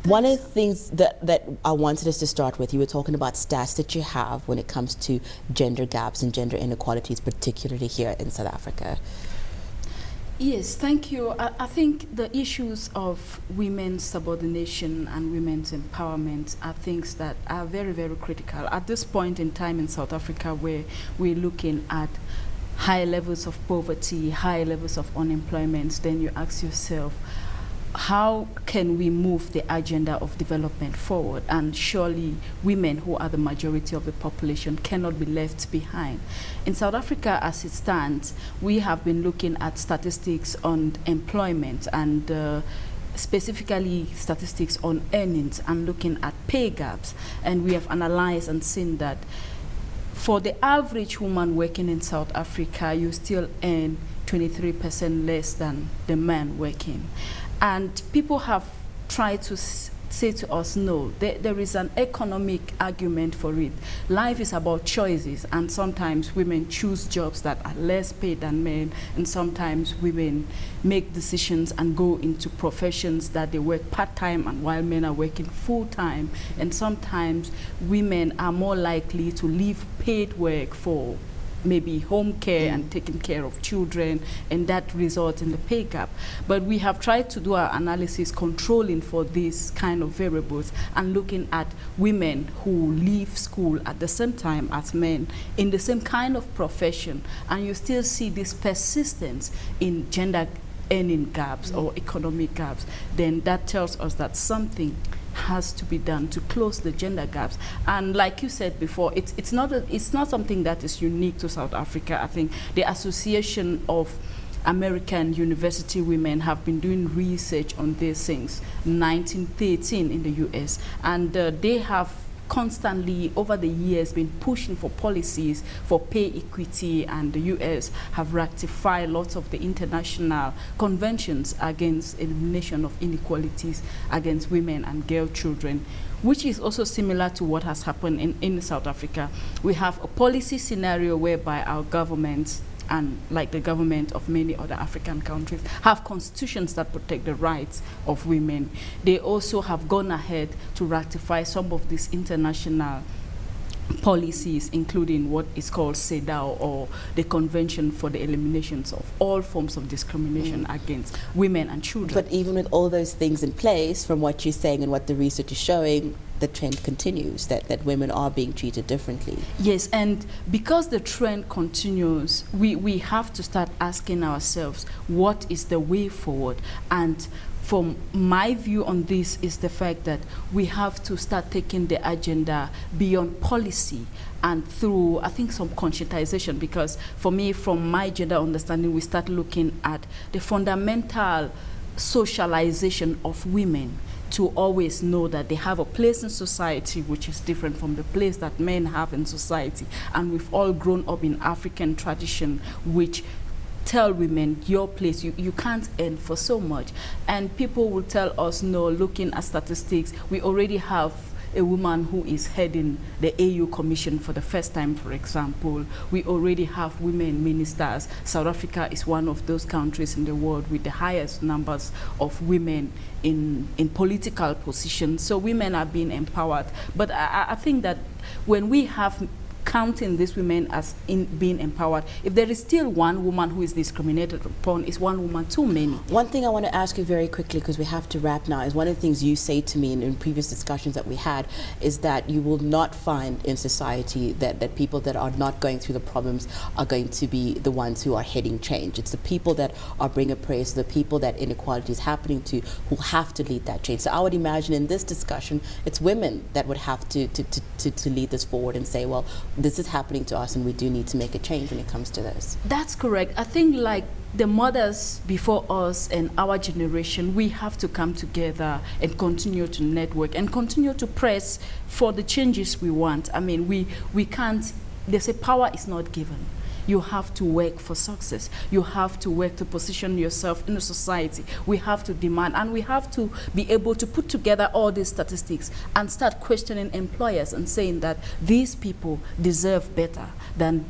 One of the things that I wanted us to start with, you were talking about stats that you have when it comes to gender gaps and gender inequalities, particularly here in South Africa. Yes, thank you. I think the issues of women's subordination and women's empowerment are things that are very, very critical. At this point in time in South Africa, where we're looking at high levels of poverty, high levels of unemployment, then you ask yourself, how can we move the agenda of development forward? And surely women, who are the majority of the population, cannot be left behind. In South Africa, as it stands, we have been looking at statistics on employment and specifically statistics on earnings and looking at pay gaps. And we have analyzed and seen that for the average woman working in South Africa, you still earn 23% less than the man working. And people have tried to say to us, no, there is an economic argument for it. Life is about choices, and sometimes women choose jobs that are less paid than men, and sometimes women make decisions and go into professions that they work part-time and while men are working full-time. And sometimes women are more likely to leave paid work for maybe home care and taking care of children, and that results in the pay gap. But we have tried to do our analysis controlling for these kind of variables and looking at women who leave school at the same time as men in the same kind of profession, and you still see this persistence in gender earning gaps or economic gaps. Then that tells us that something has to be done to close the gender gaps. And like you said before, it's not something that is unique to South Africa. I think the Association of American University Women have been doing research on these things 1913 in the US, and they have constantly over the years been pushing for policies for pay equity, and the US have ratified lots of the international conventions against elimination of inequalities against women and girl children, which is also similar to what has happened in South Africa. We have a policy scenario whereby our governments, and like the government of many other African countries, have constitutions that protect the rights of women. They also have gone ahead to ratify some of these international policies, including what is called CEDAW, or the Convention for the Eliminations of All Forms of Discrimination against Women and Children. But even with all those things in place, from what you're saying and what the research is showing, the trend continues, that women are being treated differently. Yes, and because the trend continues, we have to start asking ourselves, what is the way forward? And from my view on this is the fact that we have to start taking the agenda beyond policy and through, I think, some conscientization, because for me, from my gender understanding, we start looking at the fundamental socialization of women to always know that they have a place in society which is different from the place that men have in society. And we've all grown up in African tradition which tell women, your place, you can't earn for so much. And people will tell us, no, looking at statistics, we already have a woman who is heading the AU Commission for the first time, for example. We already have women ministers. South Africa is one of those countries in the world with the highest numbers of women in political positions. So women are being empowered. But I think that when we have counting these women as being empowered, if there is still one woman who is discriminated upon, is one woman too many. One thing I want to ask you very quickly, because we have to wrap now, is one of the things you say to me in previous discussions that we had is that you will not find in society that people that are not going through the problems are going to be the ones who are heading change. It's the people that are bringing praise, the people that inequality is happening to, who have to lead that change. So I would imagine in this discussion, it's women that would have to lead this forward and say, well, this is happening to us and we do need to make a change when it comes to this. That's correct. I think like the mothers before us and our generation, we have to come together and continue to network and continue to press for the changes we want. I mean, we can't, they say power is not given. You have to work for success. You have to work to position yourself in a society. We have to demand, and we have to be able to put together all these statistics and start questioning employers and saying that these people deserve better than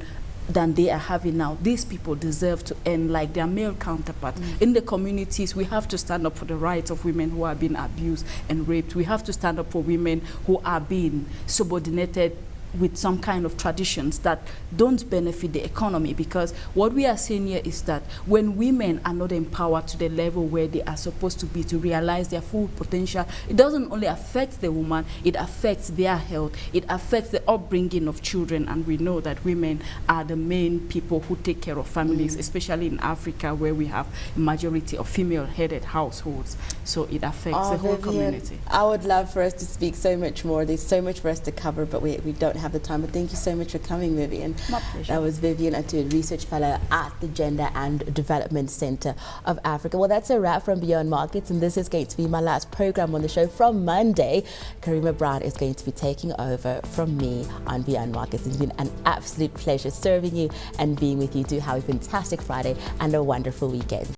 than they are having now. These people deserve to earn like their male counterparts. In the communities, we have to stand up for the rights of women who are being abused and raped. We have to stand up for women who are being subordinated with some kind of traditions that don't benefit the economy, because what we are seeing here is that when women are not empowered to the level where they are supposed to be to realize their full potential, it doesn't only affect the woman, it affects their health, it affects the upbringing of children, and we know that women are the main people who take care of families, especially in Africa where we have a majority of female-headed households, so it affects the whole community. I would love for us to speak so much more. There's so much for us to cover, but we don't have the time. But thank you so much for coming, Vivian. My pleasure. That was Vivian Atud, Research Fellow at the Gender and Development Center of Africa. Well, that's a wrap from Beyond Markets, and this is going to be my last program on the show. From Monday, Karima Brown is going to be taking over from me on Beyond Markets. It's been an absolute pleasure serving you and being with you. Do have a fantastic Friday and a wonderful weekend.